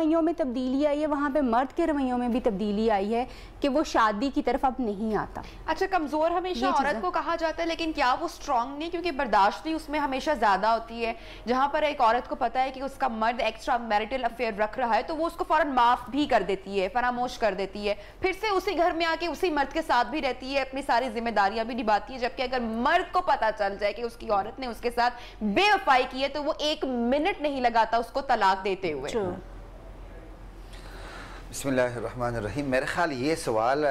رویوں میں تبدیلی آئی ہے وہاں پہ مرد کے رویوں میں بھی تبدیلی آئی ہے کہ وہ شادی کی طرف اب نہیں آتا. اچھا کمزور ہمیشہ عورت کو کہا جاتا ہے لیکن کیا وہ اسٹرانگ نہیں, کیونکہ برداشت نہیں اس میں ہمیشہ زیادہ ہوتی ہے. جہاں پر ایک عورت کو پتا ہے کہ اس کا مرد ایکسٹرا میرٹل افیئر رکھ رہا ہے تو وہ اس کو فوراً معاف بھی کر دیتی ہے, فراموش کر دیتی ہے, پھر سے اسی گھر میں آ کے اسی مرد کے ساتھ بھی رہتی ہے, اپنی ساری ذمہ داریاں بھی نبھاتی ہے. جبکہ اگر مرد کو پتا چل جائے کہ اس کی عورت نے اس کے ساتھ بے وفائی کی ہے تو وہ 1 منٹ نہیں لگاتا اس کو طلاق دیتے ہوئے. بسم اللہ الرحمن الرحیم. میرے خیال یہ سوال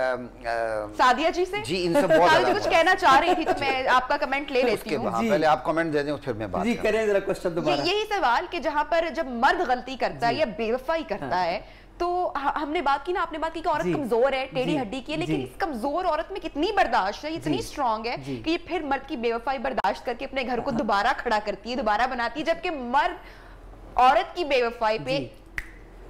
سعدیہ جی سے جی ان سے بہت زیادہ کچھ کہنا چاہ رہی تھی تو میں آپ کا کمنٹ لے لیتی ہوں. پہلے آپ کمنٹ دے دیں پھر میں بات جی کریں ذرا کوسچن دوبارہ. یہی سوال کہ جہاں پر جب مرد غلطی کرتا ہے یا بے وفائی کرتا ہے تو ہم نے بات کی نا, آپ نے بات کی کہ عورت کمزور ہے, ٹیڑھی ہڈی کی ہے, لیکن اس کمزور عورت میں کتنی برداشت ہے, اتنی اسٹرانگ ہے کہ یہ پھر مرد کی بے وفائی برداشت کر کے اپنے گھر کو دوبارہ کھڑا کرتی ہے, دوبارہ بناتی ہے. جبکہ مرد عورت کی بے وفائی پہ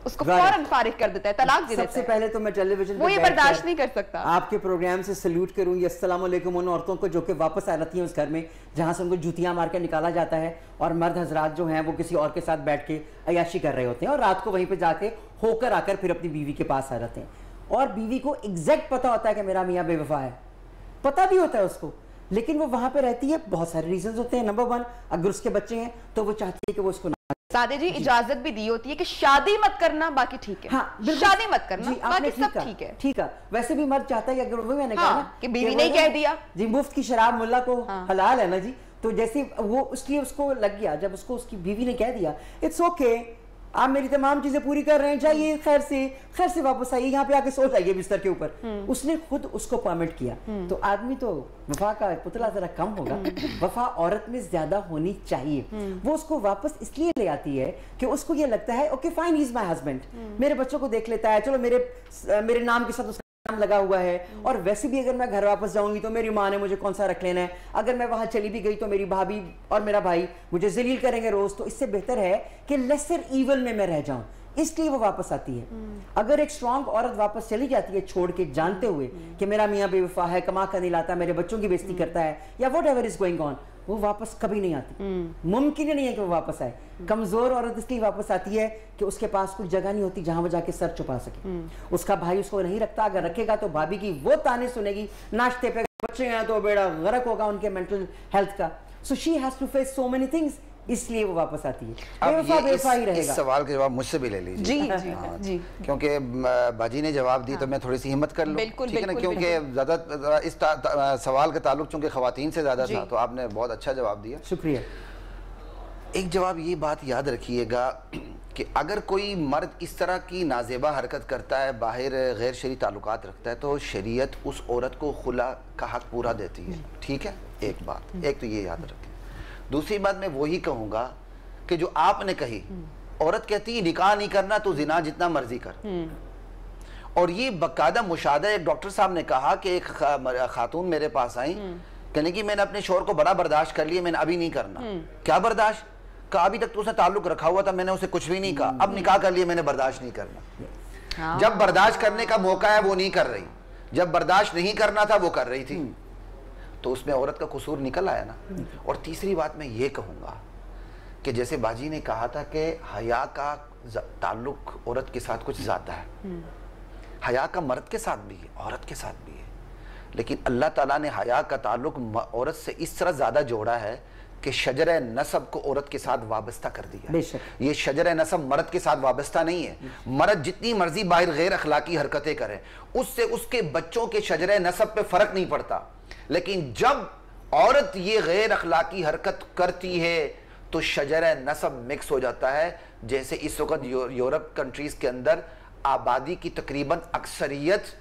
اس کو فوراً فارغ کر دیتا ہے, طلاق دے دیتا ہے. سب سے پہلے تو میں ٹیلی ویژن وہ یہ برداشت نہیں کر سکتا. آپ کے پروگرام سے سلیوٹ کروں گی. السلام علیکم ان عورتوں کو جو کہ واپس آ رہتی ہیں اس گھر میں جہاں سے ان کو جوتیاں مار کے نکالا جاتا ہے, اور مرد حضرات جو ہیں وہ کسی اور کے ساتھ بیٹھ کے عیاشی کر رہے ہوتے ہیں اور رات کو وہیں پہ جا کے ہو کر آ کر پھر اپنی بیوی کے پاس آ جاتے ہیں. اور بیوی کو ایگزیکٹ پتا ہوتا ہے کہ میرا میاں بے وفا ہے, پتا بھی ہوتا ہے اس کو, لیکن وہ وہاں پہ رہتی ہے. بہت سارے ریزنز ہوتے ہیں. نمبر 1, اگر اس کے بچے ہیں تو وہ چاہتی ہے کہ وہ اس کو سادے جی اجازت بھی دی ہوتی ہے کہ شادی مت کرنا باقی ٹھیک ہے, شادی مت کرنا باقی سب ٹھیک ہے. ٹھیک ہے, ویسے بھی مرد چاہتا ہے اگر وہ میں نے کہا نا کہ بیوی نے کہہ دیا جی مفت کی شراب ملا کو حلال ہے نا جی, تو جیسے وہ اس لیے اس کو لگ گیا جب اس کو اس کی بیوی نے کہہ دیا اٹس اوکے آپ میری تمام چیزیں پوری کر رہے ہیں, جائیے خیر سے واپس آئیے, یہاں پہ آ کے سو جائیے بستر کے اوپر. اس نے خود اس کو پرمٹ کیا. تو آدمی تو وفا کا پتلا ذرا کم ہوگا, وفا عورت میں زیادہ ہونی چاہیے. وہ اس کو واپس اس لیے لے آتی ہے کہ اس کو یہ لگتا ہے okay fine he is my husband, میرے بچوں کو دیکھ لیتا ہے, چلو میرے نام کے ساتھ اس نام لگا ہوا ہے, اور ویسے بھی اگر میں گھر واپس جاؤں گی تو میری ماں نے مجھے کون سا رکھ لینا ہے, اگر میں وہاں چلی بھی گئی تو میری بھابھی اور میرا بھائی مجھے ذلیل کریں گے روز, تو اس سے بہتر ہے کہ لیسر ایول میں رہ جاؤں. اس لیے وہ واپس آتی ہے. اگر ایک اسٹرانگ عورت واپس چلی جاتی ہے چھوڑ کے جانتے ہوئے کہ میرا میاں بے وفا ہے, کما کر نہیں لاتا, میرے بچوں کی بےزتی کرتا ہے یا what ever is going on, وہ واپس کبھی نہیں آتی. ممکن ہی نہیں ہے کہ وہ واپس آئے. کمزور عورت اس لیے واپس آتی ہے کہ اس کے پاس کوئی جگہ نہیں ہوتی جہاں وہ جا کے سر چھپا سکے. اس کا بھائی اس کو نہیں رکھتا, اگر رکھے گا تو بھابھی کی وہ تانے سنے گی, ناشتے پہ بچے ہیں تو بیڑا غرق ہوگا ان کے مینٹل ہیلتھ کا. So she has to face so many things, اس لیے وہ واپس آتی ہے. اس سوال کا جواب مجھ سے بھی لے لیجیے جی, کیونکہ باجی نے جواب دی تو میں تھوڑی سی ہمت کر لوں, ٹھیک ہے نا, کیونکہ زیادہ اس سوال کا تعلق چونکہ خواتین سے زیادہ تھا تو آپ نے بہت اچھا جواب دیا, شکریہ. ایک جواب یہ بات یاد رکھیے گا کہ اگر کوئی مرد اس طرح کی نازیبا حرکت کرتا ہے, باہر غیر شرعی تعلقات رکھتا ہے, تو شریعت اس عورت کو خلا کا حق پورا دیتی ہے. ٹھیک ہے, ایک بات, ایک تو یہ یاد رکھیں. دوسری بات میں وہی کہوں گا کہ جو آپ نے کہی, عورت کہتی ہے نکاح نہیں کرنا تو زنا جتنا مرضی کر, اور یہ باقاعدہ مشاہدہ. ایک ڈاکٹر صاحب نے کہا کہ ایک خاتون میرے پاس آئیں, کہنے کی میں نے اپنے شوہر کو بڑا برداشت کر لیا, میں نے ابھی نہیں کرنا. کیا برداشت؟ کہا ابھی تک تو اس نے تعلق رکھا ہوا تھا, میں نے اسے کچھ بھی نہیں کہا, اب نکاح کر لیا, میں نے برداشت نہیں کرنا. جب برداشت کرنے کا موقع ہے وہ نہیں کر رہی, جب برداشت نہیں کرنا تھا وہ کر رہی تھی, تو اس میں عورت کا قصور نکل آیا نا. اور تیسری بات میں یہ کہوں گا کہ جیسے باجی نے کہا تھا کہ حیا کا تعلق عورت کے ساتھ کچھ زیادہ ہے, حیا کا مرد کے ساتھ بھی ہے, عورت کے ساتھ بھی ہے, لیکن اللہ تعالیٰ نے حیا کا تعلق عورت سے اس طرح زیادہ جوڑا ہے کہ شجرہ نسب کو عورت کے ساتھ وابستہ کر دیا. یہ شجرہ نسب مرد کے ساتھ وابستہ نہیں ہے. مرد جتنی مرضی باہر غیر اخلاقی حرکتیں کرے, اس سے اس کے بچوں کے شجرہ نسب پہ فرق نہیں پڑتا, لیکن جب عورت یہ غیر اخلاقی حرکت کرتی ہے تو شجرہ نسب مکس ہو جاتا ہے. جیسے اس وقت یورپ کنٹریز کے اندر آبادی کی تقریباً اکثریت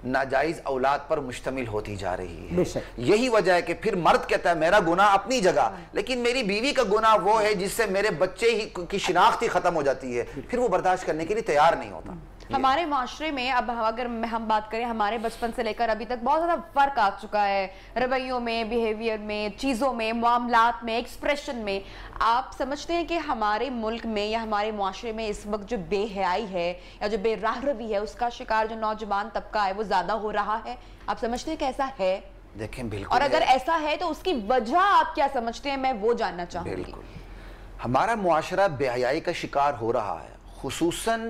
ناجائز اولاد پر مشتمل ہوتی جا رہی ہے. یہی وجہ ہے کہ پھر مرد کہتا ہے میرا گناہ اپنی جگہ, لیکن میری بیوی کا گناہ وہ ہے جس سے میرے بچے ہی کی شناخت ہی ختم ہو جاتی ہے, پھر وہ برداشت کرنے کے لیے تیار نہیں ہوتا. ہمارے معاشرے میں اب اگر ہم بات کریں ہمارے بچپن سے لے کر ابھی تک بہت زیادہ فرق آ چکا ہے, رویوں میں, بیہیویئر میں, چیزوں میں, معاملات میں, ایکسپریشن میں. آپ سمجھتے ہیں کہ ہمارے ملک میں یا ہمارے معاشرے میں اس وقت جو بے حیائی ہے یا جو بے راہ روی ہے اس کا شکار جو نوجوان طبقہ ہے وہ زیادہ ہو رہا ہے؟ آپ سمجھتے ہیں کہ ایسا ہے؟ دیکھیں بالکل, اور اگر ایسا ہے تو اس کی وجہ آپ کیا سمجھتے ہیں, میں وہ جاننا چاہوں گی. بالکل, ہمارا معاشرہ بے حیائی کا شکار ہو رہا ہے, خصوصاً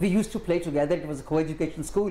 We used to play together, it was a co-education school.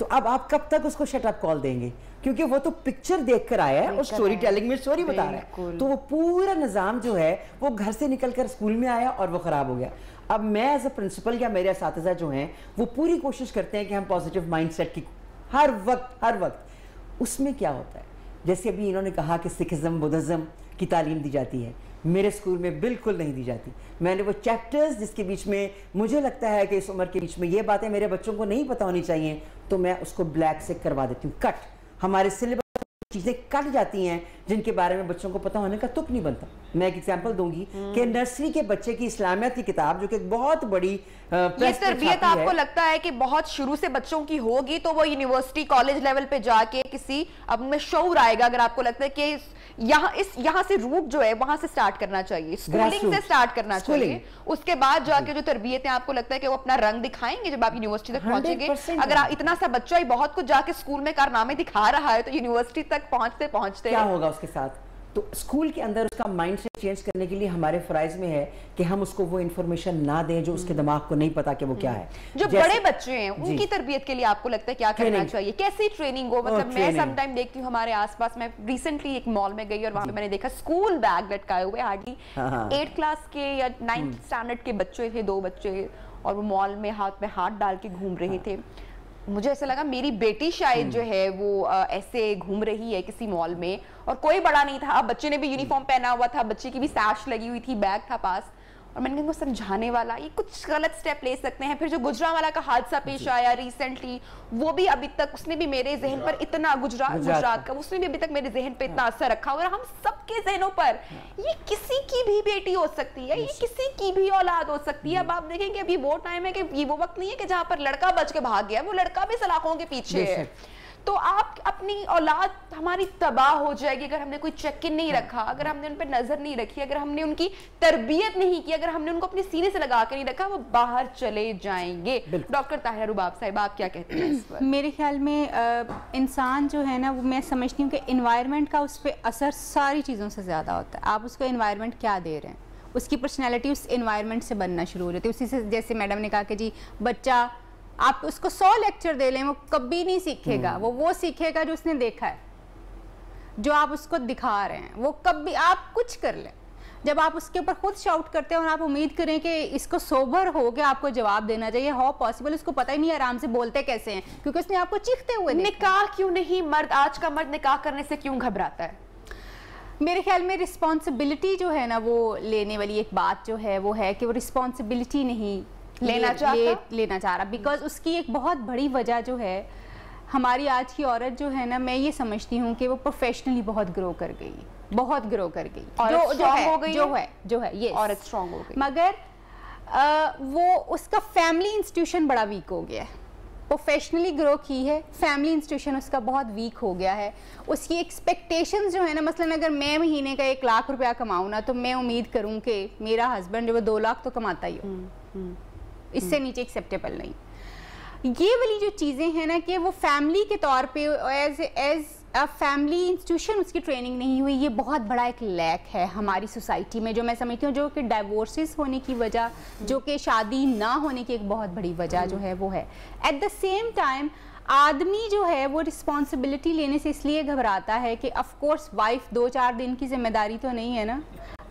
تو اب آپ کب تک اس کو شٹ اپ کال دیں گے؟ کیونکہ وہ تو پکچر دیکھ کر آیا ہے اور سٹوری ٹیلنگ میں سٹوری بتا رہا ہے، تو وہ پورا نظام جو ہے وہ گھر سے نکل کر اسکول میں آیا اور وہ خراب ہو گیا. اب میں ایز اے پرنسپل یا میرے اساتذہ جو ہیں وہ پوری کوشش کرتے ہیں کہ ہم پازیٹیو مائنڈ سیٹ کی ہر وقت اس میں کیا ہوتا ہے، جیسے ابھی انہوں نے کہا کہ سکھزم بدھزم کی تعلیم دی جاتی ہے، میرے اسکول میں بالکل نہیں دی جاتی. میں نے وہ چیپٹرز جس کے بیچ میں مجھے لگتا ہے کہ اس عمر کے بیچ میں یہ باتیں میرے بچوں کو نہیں پتہ ہونی چاہیے، تو میں اس کو بلیک سے کروا دیتی ہوں کٹ. ہمارے سلیبس چیزیں کٹ جاتی ہیں جن کے بارے میں بچوں کو پتہ ہونے کا تک نہیں بنتا. میں ایک ایگزامپل دوں گی کہ نرسری کے بچے کی اسلامیات کی کتاب جو کہ ایک بہت بڑی یہ تربیت آپ کو لگتا ہے کہ بہت شروع سے بچوں کی ہوگی تو وہ یونیورسٹی کالج لیول پہ جا کے کسی اب میں شعور آئے گا، اگر آپ کو لگتا ہے کہ یہاں سے روٹ جو ہے وہاں سے سٹارٹ کرنا چاہیے، اسکولنگ سے سٹارٹ کرنا چاہیے، اس کے بعد جا کے جو تربیتیں آپ کو لگتا ہے کہ وہ اپنا رنگ دکھائیں گے جب آپ یونیورسٹی تک پہنچیں گے. اگر اتنا سا بچہ ہی بہت کچھ جا کے اسکول میں کارنامے دکھا رہا ہے تو یونیورسٹی تک پہنچتے کیا ہوگا اس کے ساتھ؟ تو اسکول کے اندر اس کا مائنڈ سیٹ چینج کرنے کے لیے ہمارے فرائض میں ہے کہ ہم اس کو وہ انفارمیشن نہ دیں جو اس کے دماغ کو نہیں پتا کہ وہ کیا ہے. جو بڑے بچے ہیں ان کی تربیت کے لیے آپ کو لگتا ہے کیا کرنا چاہیے، کیسی ٹریننگ ہو؟ مطلب میں سم ٹائم دیکھتی ہوں ہمارے آس پاس، میں ریسنٹلی ایک مال میں گئی اور وہاں پہ میں نے دیکھا اسکول بیگ لٹکائے ہوئے، ہارڈلی 8 کلاس کے یا 9th اسٹینڈرڈ کے بچے تھے، 2 بچے، اور وہ مال میں ہاتھ میں ہاتھ ڈال کے گھوم رہے تھے. مجھے ایسا لگا میری بیٹی شاید جو ہے وہ ایسے گھوم رہی ہے کسی مال میں اور کوئی بڑا نہیں تھا، بچے نے بھی یونیفارم پہنا ہوا تھا، بچے کی بھی سیش لگی ہوئی تھی، بیگ تھا پاس، اور میں نے ان کو سمجھانے والا یہ کچھ غلط سٹیپ لے سکتے ہیں. پھر جو گجرانوالہ کا حادثہ پیش آیا ریسنٹلی، وہ بھی ابھی تک اس نے بھی میرے ذہن پر اتنا گجرات کا اس نے بھی ابھی تک میرے ذہن پہ اتنا اثر رکھا، اور ہم سب کے ذہنوں پر یہ کسی کی بھی بیٹی ہو سکتی ہے، یہ کسی کی بھی اولاد ہو سکتی ہے. اب آپ دیکھیں کہ ابھی وہ ٹائم ہے کہ یہ وہ وقت نہیں ہے کہ جہاں پر لڑکا بچ کے بھاگ گیا، وہ لڑکا بھی سلاخوں کے پیچھے ہے. تو آپ اپنی اولاد ہماری تباہ ہو جائے گی اگر ہم نے کوئی چیک ان نہیں رکھا، اگر ہم نے ان پہ نظر نہیں رکھی، اگر ہم نے ان کی تربیت نہیں کی، اگر ہم نے ان کو اپنے سینے سے لگا کے نہیں رکھا، وہ باہر چلے جائیں گے. ڈاکٹر طاہرہ رباب صاحب آپ کیا کہتے ہیں اس پر؟ میرے خیال میں انسان جو ہے نا وہ میں سمجھتی ہوں کہ انوائرمنٹ کا اس پہ اثر ساری چیزوں سے زیادہ ہوتا ہے. آپ اس کو انوائرمنٹ کیا دے رہے ہیں، اس کی پرسنالٹی اس انوائرمنٹ سے بننا شروع ہو جاتی ہے. اسی سے جیسے میڈم نے کہا کہ جی بچہ آپ اس کو 100 لیکچر دے لیں وہ کبھی نہیں سیکھے گا، وہ سیکھے گا جو اس نے دیکھا ہے، جو آپ اس کو دکھا رہے ہیں. وہ کبھی آپ کچھ کر لیں، جب آپ اس کے اوپر خود شاؤٹ کرتے ہیں اور آپ امید کریں کہ اس کو سوبر ہو کے آپ کو جواب دینا چاہیے، ہاؤ پاسبل، اس کو پتہ ہی نہیں آرام سے بولتے کیسے ہیں کیونکہ اس نے آپ کو چیختے ہوئے. نکاح کیوں نہیں، آج کا مرد نکاح کرنے سے کیوں گھبراتا ہے؟ میرے خیال میں رسپانسبلٹی جو ہے نا وہ لینے والی ایک بات جو ہے وہ ہے کہ وہ رسپانسبلٹی نہیں لینا چاہ رہا، بیکاز اس کی ایک بہت بڑی وجہ جو ہے ہماری آج کی عورت جو ہے نا، میں یہ سمجھتی ہوں کہ وہ پروفیشنلی بہت گرو کر گئی، جو ہے یہ عورت اسٹرانگ ہو گئی، مگر وہ اس کا فیملی انسٹیٹیوشن بڑا ویک ہو گیا ہے. پروفیشنلی گرو کی ہے، فیملی انسٹیٹیوشن اس کا بہت ویک ہو گیا ہے. اس کی ایکسپیکٹیشنز جو ہے نا، مثلا اگر میں مہینے کا 1 لاکھ روپیہ کماؤں نا تو میں امید کروں کہ میرا ہسبینڈ جو وہ 2 لاکھ تو کماتا ہی ہو، اس سے نیچے ایکسیپٹیبل نہیں. یہ والی جو چیزیں ہیں نا کہ وہ فیملی کے طور پہ ایز فیملی انسٹیٹیوشن اس کی ٹریننگ نہیں ہوئی، یہ بہت بڑا ایک لیک ہے ہماری سوسائٹی میں، جو میں سمجھتی ہوں جو کہ ڈائیورسز ہونے کی وجہ، جو کہ شادی نہ ہونے کی ایک بہت بڑی وجہ جو ہے وہ ہے. ایٹ دا سیم ٹائم آدمی جو ہے وہ رسپانسبلٹی لینے سے اس لیے گھبراتا ہے کہ آف کورس وائف 2-4 دن کی ذمہ داری تو نہیں ہے نا،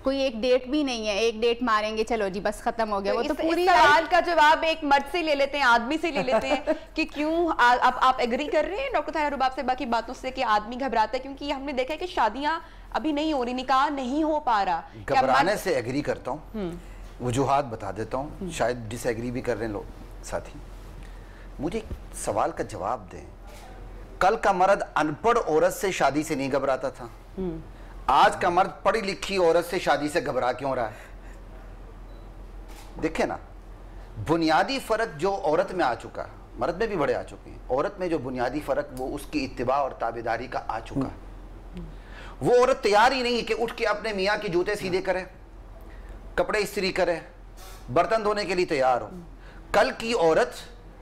کوئی ایک ڈیٹ بھی نہیں ہے، ایک ڈیٹ ماریں گے چلو جی بس ختم ہو گیا. وہ تو پوری سوال کا جواب ایک مرد سے لے لیتے ہیں، آدمی سے لے لیتے ہیں کہ کیوں آپ ایگری کر رہے ہیں ڈاکٹر طاہرہ رباب سے باقی باتوں سے کہ آدمی گھبراتا ہے کیونکہ ہم نے دیکھا ہے کہ شادیاں ابھی نہیں ہو رہی، نکاح نہیں ہو پا رہا. گھبرانے سے ایگری کرتا ہوں، وجوہات بتا دیتا ہوں، شاید ڈس ایگری بھی کر رہے ہیں لوگ ساتھی. مجھے سوال کا جواب دیں، کل کا مرد ان پڑھ عورت سے شادی سے نہیں گھبراتا تھا، آج کا مرد پڑھی لکھی عورت سے شادی سے گھبرا کیوں رہا ہے؟ دیکھیں نا، بنیادی فرق جو عورت میں آ چکا ہے، مرد میں بھی بڑے آ چکے ہیں، عورت میں جو بنیادی فرق وہ اس کی اتباع اور تابعداری کا آ چکا ہے. وہ عورت تیار ہی نہیں کہ اٹھ کے اپنے میاں کے جوتے سیدھے کرے، کپڑے استری کرے، برتن دھونے کے لیے تیار ہو. کل کی عورت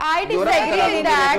I disagree with that.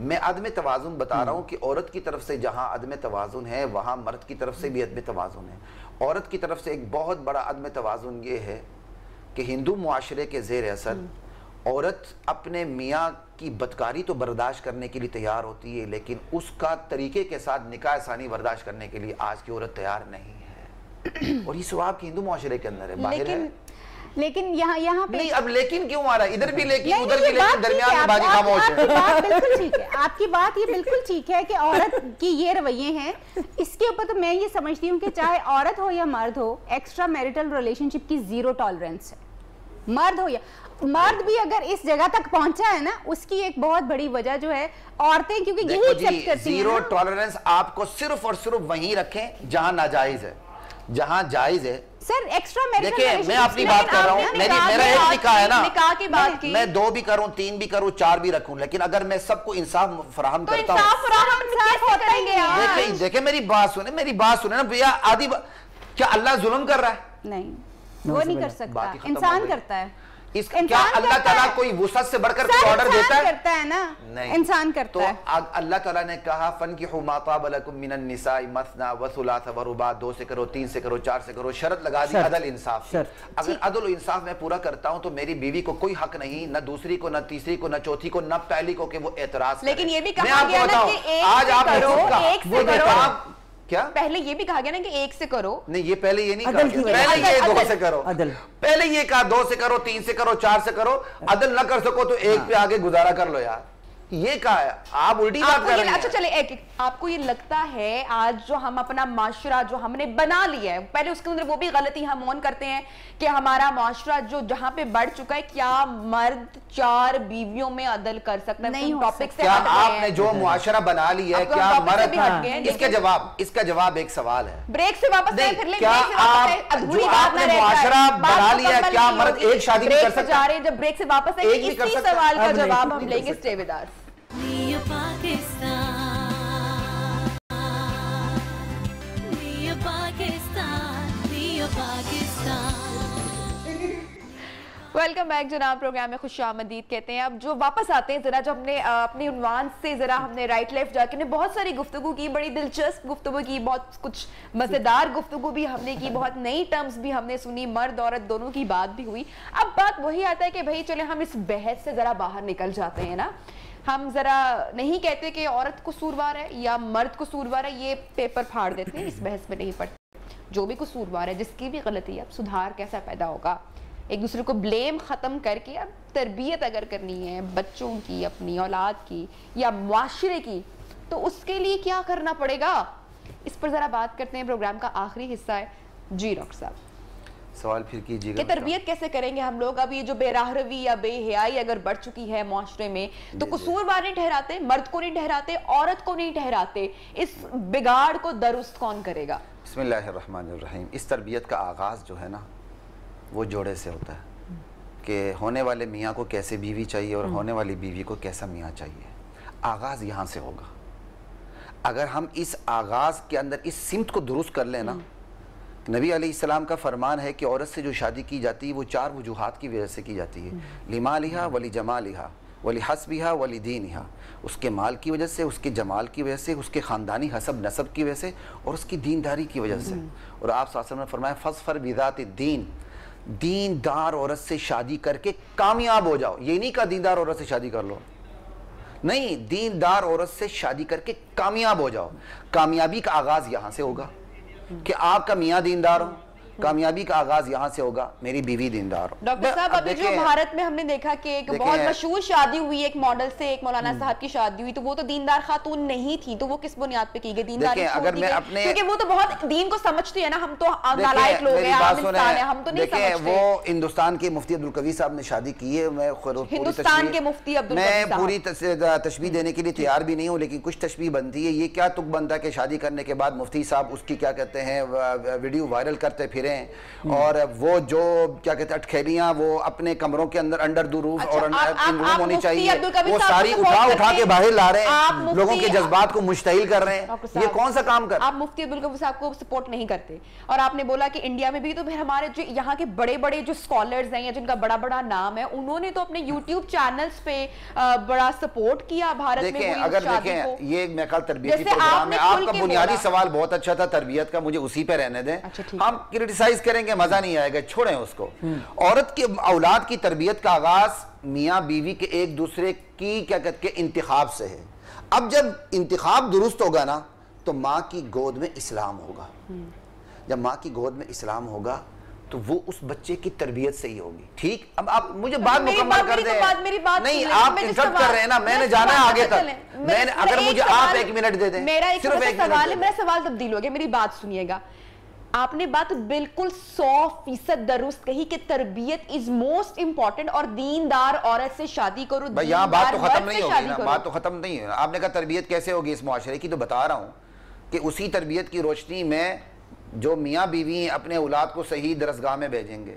میں عدم توازن بتا رہا ہوں کہ عورت کی طرف سے جہاں عدم توازن ہے وہاں مرد کی طرف سے بھی عدم توازن ہے. عورت کی طرف سے ایک بہت بڑا عدم توازن یہ ہے کہ ہندو معاشرے کے زیر اثر عورت اپنے میاں کی بدکاری تو برداشت کرنے کے لیے تیار ہوتی ہے لیکن اس کا طریقے کے ساتھ نکاح ثانی برداشت کرنے کے لیے آج کی عورت تیار نہیں ہے. اور یہ سواب کی ہندو معاشرے کے اندر ہے, باہر ہے. لیکن یہاں پہ نہیں, اب لیکن کیوں آ رہا ہے؟ ادھر بھی لیکن ادھر بھی لیکن, درمیان میں باقی خاموش ہے. بالکل ٹھیک ہے, آپ کی بات یہ بالکل ٹھیک ہے کہ عورت کی یہ رویے ہیں. اس کے اوپر تو میں یہ سمجھتی ہوں کہ چاہے عورت ہو یا مرد ہو, ایکسٹرا میرٹل ریلیشن شپ کی زیرو ٹالرنس ہے. مرد ہو یا مرد بھی اگر اس جگہ تک پہنچا ہے نا, اس کی ایک بہت بڑی وجہ جو ہے عورتیں کیونکہ یہی ایکسپٹ کرتی ہیں. زیرو ٹالرنس آپ کو صرف اور صرف وہیں رکھیں جہاں ناجائز ہے. جہاں جائز ہے سر ایکسٹرا میرٹل دیکھیں, میں اپنی بات کر رہا ہوں, میرا ایک نکاح ہے نا, نکاح کی بات کی, میں 2 بھی کروں 3 بھی کروں 4 بھی رکھوں, لیکن اگر میں سب کو انصاف فراہم کرتا ہوں. تو انصاف فراہم کریں گے. دیکھیں میری بات سنیں نا بھیا, آدھی کیا اللہ ظلم کر رہا ہے؟ نہیں, وہ نہیں کر سکتا, انسان کرتا ہے. کیا اللہ تعالیٰ کوئی وسعت سے بڑھ کر کوئی آرڈر دیتا ہے؟ کرتا ہے نا, انسان کرتا ہے. تو اللہ تعالیٰ نے کہا فَانْكِحُوا مَا طَابَ لَكُم مِّنَ النِّسَاءِ مَثْنَىٰ وَثُلَاثَ وَرُبَاعَ, 2 سے کرو 3 سے کرو 4 سے کرو, شرط لگا دی عدل انصاف. اگر عدل و انصاف میں پورا کرتا ہوں تو میری بیوی کو کوئی حق نہیں, نہ دوسری کو, نہ تیسری کو, نہ چوتھی کو, نہ پہلی کو کہ وہ اعتراض کرے. لیکن یہ بھی کہا گیا نا کہ ایک سے کرو, کیا پہلے یہ بھی کہا گیا نا کہ 1 سے کرو. نہیں, یہ پہلے یہ نہیں کہا, پہلے یہ 2 سے کرو, پہلے یہ کہا 2 سے کرو 3 سے کرو 4 سے کرو, عدل نہ کر سکو تو 1 پہ آگے گزارا کر لو یار. یہ کہا ہے, آپ الٹی بات کر رہے ہیں. اچھا چلے, آپ کو یہ لگتا ہے آج جو ہم اپنا معاشرہ جو ہم نے بنا لیا ہے, پہلے اس کے اندر وہ بھی غلطی ہم اون کرتے ہیں کہ ہمارا معاشرہ جو جہاں پہ بڑھ چکا ہے, کیا مرد 4 بیویوں میں عدل کر سکتا ہے؟ نہیں ٹاپک سے کیا آپ نے جو معاشرہ بنا لیا ہے, کیا مرد, اس کا جواب ایک سوال ہے. بریک سے واپس آئے پھر لیں, کیا آپ جو آپ نے معاشرہ بنا لیا ہے, کیا مرد ایک شادی نہیں کر سکتا؟ جا رہے ہیں جب بریک سے واپس آئے, اسی سوال کا جواب ہم لیں گے. Stay with us. Welcome back جناب, پروگرام میں خوش آمدید کہتے ہیں. اب جو واپس آتے ہیں ذرا, جو ہم نے اپنے عنوان سے ذرا ہم نے رائٹ لیفٹ جا کے بہت ساری گفتگو کی, بڑی دلچسپ گفتگو کی, بہت کچھ مزیدار گفتگو بھی ہم نے کی, بہت نئی ٹرمز بھی ہم نے سنی, مرد عورت دونوں کی بات بھی ہوئی. اب بات وہی آتا ہے کہ بھائی چلے ہم اس بحث سے ذرا باہر نکل جاتے ہیں نا. ہم ذرا نہیں کہتے کہ عورت قصوروار ہے یا مرد قصوروار ہے, یہ پیپر پھاڑ دیتے ہیں, اس بحث میں نہیں پڑتے. جو بھی قصوروار ہے, جس کی بھی غلطی ہے, اب سدھار کیسا پیدا ہوگا, ایک دوسرے کو بلیم ختم کر کے اب تربیت اگر کرنی ہے بچوں کی, اپنی اولاد کی یا معاشرے کی, تو اس کے لیے کیا کرنا پڑے گا, اس پر ذرا بات کرتے ہیں. پروگرام کا آخری حصہ ہے. جی ڈاکٹر صاحب, سوال پھر کیجیے گا. کہ تربیت کیسے کریں گے ہم لوگ؟ اب یہ جو بے راہ روی یا بے حیائی اگر بڑھ چکی ہے معاشرے میں, تو قصوروار نہیں ٹھہراتے, مرد کو نہیں ٹھہراتے, عورت کو نہیں ٹھہراتے, اس بگاڑ کو درست کون کرے گا؟ بسم اللہ الرحمن الرحیم. اس تربیت کا آغاز جو ہے نا, وہ جوڑے سے ہوتا ہے کہ ہونے والے میاں کو کیسے بیوی چاہیے اور ہونے والی بیوی کو کیسا میاں چاہیے. آغاز یہاں سے ہوگا. اگر ہم اس آغاز کے اندر اس سمت کو درست کر لیں نا, نبی علیہ السلام کا فرمان ہے کہ عورت سے جو شادی کی جاتی ہے وہ 4 وجوہات کی وجہ سے کی جاتی ہے. لمالہا ولجمالہا ولحسبہا ولدینہا, اس کے مال کی وجہ سے, اس کے جمال کی وجہ سے, اس کے خاندانی حسب نسب کی وجہ سے, اور اس کی دینداری کی وجہ سے. اور آپ صلی اللہ علیہ وسلم نے فرمایا فظفر بذات الدین, دیندار عورت سے شادی کر کے کامیاب ہو جاؤ. یہ نہیں کہا دیندار عورت سے شادی کر لو, نہیں, دیندار عورت سے شادی کر کے کامیاب ہو جاؤ. کامیابی کا آغاز یہاں سے ہوگا کہ آپ کا میاں دیندار ہو. کامیابی کا آغاز یہاں سے ہوگا میری بیوی دیندار ہو. ڈاکٹر صاحب, ابھی جو بھارت میں ہم نے دیکھا کہ ایک بہت مشہور شادی ہوئی ایک ماڈل سے, ایک مولانا صاحب کی شادی ہوئی, تو وہ تو دیندار خاتون نہیں تھی, تو وہ کس بنیاد پہ کی گئی دینداری چھوڑ دی گئی؟ کیونکہ وہ تو بہت دین کو سمجھتی ہے نا, ہم تو نالائق لوگ ہیں, عام انسان ہیں, ہم تو نہیں سمجھتے. وہ ہندوستان کے مفتی عبدالقوی صاحب نے شادی کی ہے. میں ہندوستان کے مفتی عبدالقوی صاحب, میں پوری تشبیہ دینے کے لیے تیار بھی نہیں ہوں, لیکن کچھ تشبیہ بنتی ہے. یہ کیا تک بنتا ہے کہ شادی کرنے کے بعد مفتی صاحب اس کی کیا کہتے ہیں ویڈیو وائرل کرتے پھریں رہے ہیں اور وہ جو کیا کہتے ہیں اٹکھیلیاں وہ اپنے کمروں کے اندر انڈر دو روف اور ان روم ہونی چاہیے وہ ساری اٹھا کے باہر لا رہے ہیں, لوگوں کے جذبات کو مشتعل کر رہے ہیں. یہ کون سا کام کر؟ آپ مفتی عبدالقوی صاحب کو سپورٹ نہیں کرتے, اور آپ نے بولا کہ انڈیا میں بھی تو پھر ہمارے جو یہاں کے بڑے بڑے جو اسکالرز ہیں یا جن کا بڑا بڑا نام ہے انہوں نے تو اپنے یوٹیوب چینلز پہ بڑا سپورٹ کیا بھارت میں. دیکھیں اگر دیکھیں یہ میں کل تربیتی پروگرام ہے, آپ کا بنیادی سوال بہت اچھا تھا تربیت کا, مجھے اسی پہ رہنے دیں, ہم کرٹیسائز کریں گے مزہ نہیں آئے گا, چھوڑیں اس کو. عورت کے اولاد کی تربیت کا آغاز میاں بیوی کے ایک دوسرے کی کیا کہتے ہیں انتخاب سے ہے. اب جب انتخاب درست ہوگا نا تو ماں کی گود میں اسلام ہوگا. جب ماں کی گود میں اسلام ہوگا تو وہ اس بچے کی تربیت سے ہی ہوگی. ٹھیک, اب آپ مجھے بات مکمل کر دیں. نہیں, آپ انٹرپٹ کر رہے ہیں نا, میں نے جانا ہے آگے تک. اگر مجھے آپ 1 منٹ دے دیں, میرا ایک سوال ہے, میرا سوال تبدیل ہو گیا, میری بات سنیے گا. آپ نے بات بالکل 100% درست کہی کہ تربیت از موسٹ امپورٹنٹ, اور دیندار عورت سے شادی کرو. بھائی یہاں بات تو ختم نہیں ہوگی نا, بات تو ختم نہیں ہے. آپ نے کہا تربیت کیسے ہوگی اس معاشرے کی, تو بتا رہا ہوں کہ اسی تربیت کی روشنی میں جو میاں بیوی اپنے اولاد کو صحیح درسگاہ میں بھیجیں گے,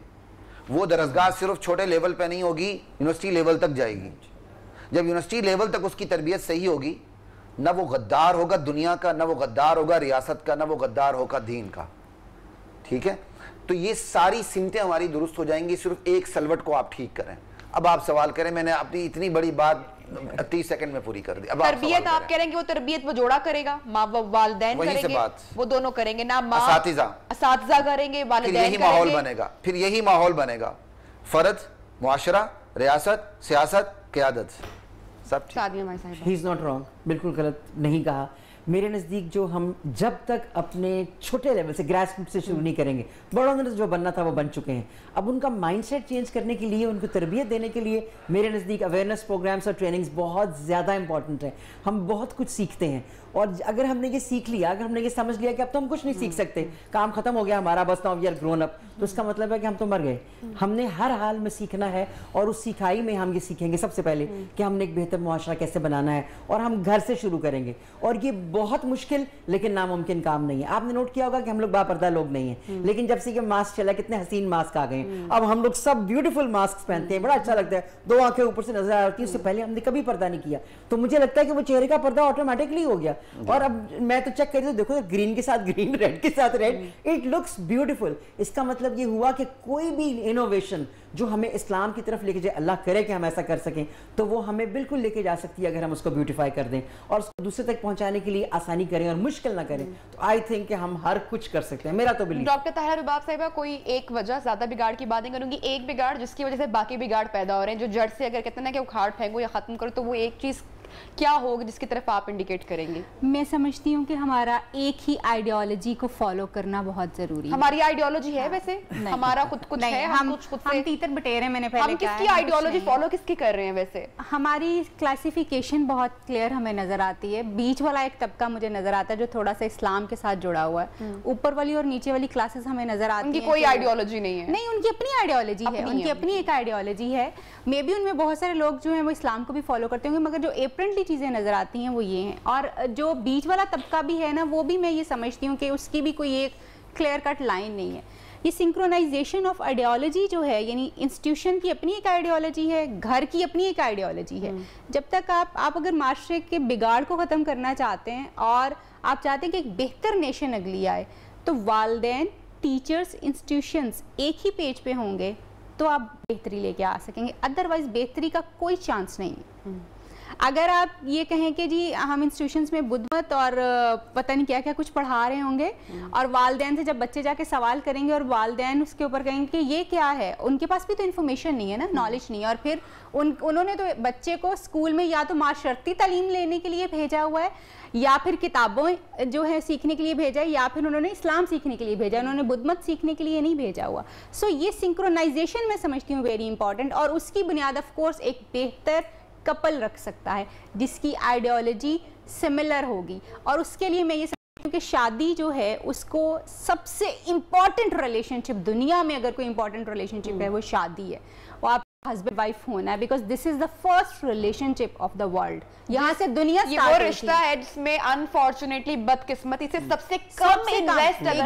وہ درسگاہ صرف چھوٹے لیول پہ نہیں ہوگی, یونیورسٹی لیول تک جائے گی. جب یونیورسٹی لیول تک اس کی تربیت صحیح ہوگی, نہ وہ غدار ہوگا دنیا کا, نہ وہ غدار ہوگا ریاست کا, نہ وہ غدار ہوگا دین کا. ٹھیک ہے, تو یہ ساری سمتیں ہماری درست ہو جائیں گی, صرف ایک سلوٹ کو آپ ٹھیک کریں. اب آپ سوال کریں, میں نے اپنی اتنی بڑی بات 30 سیکنڈ میں پوری کر دی. اب تربیت آپ کہہ رہے ہیں کہ وہ تربیت وہ جوڑا کرے گا, ماں والدین کریں گے, وہ دونوں کریں گے, نہ ماں اساتذہ کریں گے, والدین کریں گے. یہی ماحول بنے گا, پھر یہی ماحول بنے گا, فرد, معاشرہ, ریاست, سیاست, قیادت, سب ٹھیک. ہی از ناٹ رانگ, بالکل غلط نہیں کہا. میرے نزدیک جو ہم جب تک اپنے چھوٹے لیول سے گریس روٹ سے شروع نہیں کریں گے, بڑوں نے جو بننا تھا وہ بن چکے ہیں. اب ان کا مائنڈ سیٹ چینج کرنے کے لیے, ان کو تربیت دینے کے لیے میرے نزدیک اویئرنیس پروگرامس اور ٹریننگز بہت زیادہ امپورٹنٹ ہیں. ہم بہت کچھ سیکھتے ہیں, اور اگر ہم نے یہ سیکھ لیا, اگر ہم نے یہ سمجھ لیا کہ اب تو ہم کچھ نہیں سیکھ سکتے, کام ختم ہو گیا ہمارا, بس now we are grown up, تو اس کا مطلب ہے کہ ہم تو مر گئے. ہم نے ہر حال میں سیکھنا ہے, اور اس سکھائی میں ہم یہ سیکھیں گے سب سے پہلے کہ ہم نے ایک بہتر معاشرہ کیسے بنانا ہے, اور ہم گھر سے شروع کریں گے. اور یہ بہت مشکل لیکن ناممکن کام نہیں ہے. آپ نے نوٹ کیا ہوگا کہ ہم لوگ باپردہ لوگ نہیں ہیں, لیکن جب سے یہ ماسک چلا, کتنے حسین ماسک آ گئے ہیں. اب ہم لوگ سب بیوٹیفل ماسک پہنتے ہیں, بڑا اچھا لگتا ہے, 2 آنکھیں اوپر سے نظر آتی ہیں, اس سے پہلے ہم نے کبھی پردہ نہیں کیا. تو مجھے لگتا ہے کہ وہ چہرے کا پردہ آٹومیٹکلی ہو گیا. اور اب میں تو چیک کر رہی ہوں, دیکھو گرین کے ساتھ گرین, ریڈ کے ساتھ ریڈ, اٹ لکس بیوٹیفل. اس کا مطلب یہ ہوا کہ کوئی بھی انوویشن جو ہمیں اسلام کی طرف لے کے جائے, اللہ کرے کہ ہم ایسا کر سکیں, تو وہ ہمیں بالکل لے کے جا سکتی ہے اگر ہم اس کو بیوٹیفائی کر دیں اور اس کو دوسرے تک پہنچانے کے لیے آسانی کریں اور مشکل نہ کریں. تو آئی تھنک کہ ہم ہر کچھ کر سکتے ہیں, میرا تو بلیف. ڈاکٹر طاہرہ رباب صاحبہ, کوئی ایک وجہ, زیادہ بگاڑ کی بات نہیں کروں گی, ایک بگاڑ جس کی وجہ سے باقی بگاڑ پیدا ہو رہے ہیں, جو جڑ سے اگر کہتے ہیں نا کہ اکھاڑ پھینکو یا ختم کرو, تو وہ ایک چیز کیا ہوگا جس کی طرف آپ انڈیکیٹ کریں گے؟ میں سمجھتی ہوں کہ ہمارا ایک ہی آئیڈیالوجی کو فالو کرنا بہت ضروری ہے. ہماری آئیڈیالوجی ہے ویسے, ہمارا خود کچھ ہے, ہم تیتر بٹیرے, میں نے پہلے کہا, ہم کس کی آئیڈیالوجی فالو کس کی کر رہے ہیں ویسے؟ ہماری کلاسیفیکیشن بہت کلیئر ہمیں نظر آتی ہے. بیچ والا ایک طبقہ مجھے نظر آتا ہے جو تھوڑا سا اسلام کے ساتھ جڑا ہوا ہے. اوپر والی اور نیچے والی کلاسز ہمیں نظر آتی ہیں, ان کی کوئی آئیڈیالوجی نہیں ہے. نہیں, ان کی اپنی آئیڈیالوجی ہے, ان کی اپنی ایک آئیڈیالوجی ہے. مے بی ان میں بہت سارے لوگ جو ہیں وہ اسلام کو بھی فالو کرتے ہوں گے, مگر جو ایپرنٹلی چیزیں نظر آتی ہیں وہ یہ ہیں. اور جو بیچ والا طبقہ بھی ہے نا, وہ بھی میں یہ سمجھتی ہوں کہ اس کی بھی کوئی ایک کلیئر کٹ لائن نہیں ہے. یہ سنکرونائزیشن آف آئیڈیالوجی جو ہے, یعنی انسٹیٹیوشن کی اپنی ایک آئیڈیالوجی ہے, گھر کی اپنی ایک آئیڈیالوجی ہے. جب تک آپ اگر معاشرے کے بگاڑ کو ختم کرنا چاہتے ہیں اور آپ چاہتے ہیں کہ ایک بہتر نیشن اگلی آئے, تو والدین, ٹیچرز, انسٹیٹیوشنز ایک ہی پیج پہ ہوں گے تو آپ بہتری لے کے آ سکیں گے. ادروائز بہتری کا کوئی چانس نہیں ہے. اگر آپ یہ کہیں کہ جی ہم انسٹیٹیوشنز میں بدھ مت اور پتہ نہیں کیا کیا کچھ پڑھا رہے ہوں گے, اور والدین سے جب بچے جا کے سوال کریں گے اور والدین اس کے اوپر کہیں گے کہ یہ کیا ہے, ان کے پاس بھی تو انفارمیشن نہیں ہے نا, نالج نہیں ہے. اور پھر انہوں نے تو بچے کو اسکول میں یا تو معاشرتی تعلیم لینے کے لیے بھیجا ہوا ہے, یا پھر کتابوں جو ہے سیکھنے کے لیے بھیجا ہے, یا پھر انہوں نے اسلام سیکھنے کے لیے بھیجا ہے, انہوں نے بدھ مت سیکھنے کے لیے نہیں بھیجا ہوا. سو یہ سنکرونائزیشن میں سمجھتی ہوں ویری امپورٹنٹ, اور اس کی بنیاد آف کورس ایک بہتر کپل رکھ سکتا ہے جس کی آئیڈیالوجی سملر ہوگی. اور اس کے لیے میں یہ سمجھتی ہوں کہ شادی جو ہے اس کو سب سے امپورٹنٹ ریلیشن شپ, دنیا میں اگر کوئی امپورٹنٹ ریلیشن شپ ہے وہ شادی ہے. وہ آپ ہسبینڈ وائف ہونا ہے, because this is the first relation ship of the world. یہاں سے دنیا یہ وہ رشتہ ہے جس میں انفارچونیٹلی بدقسمتی سے سب سے کم انویسٹ اگر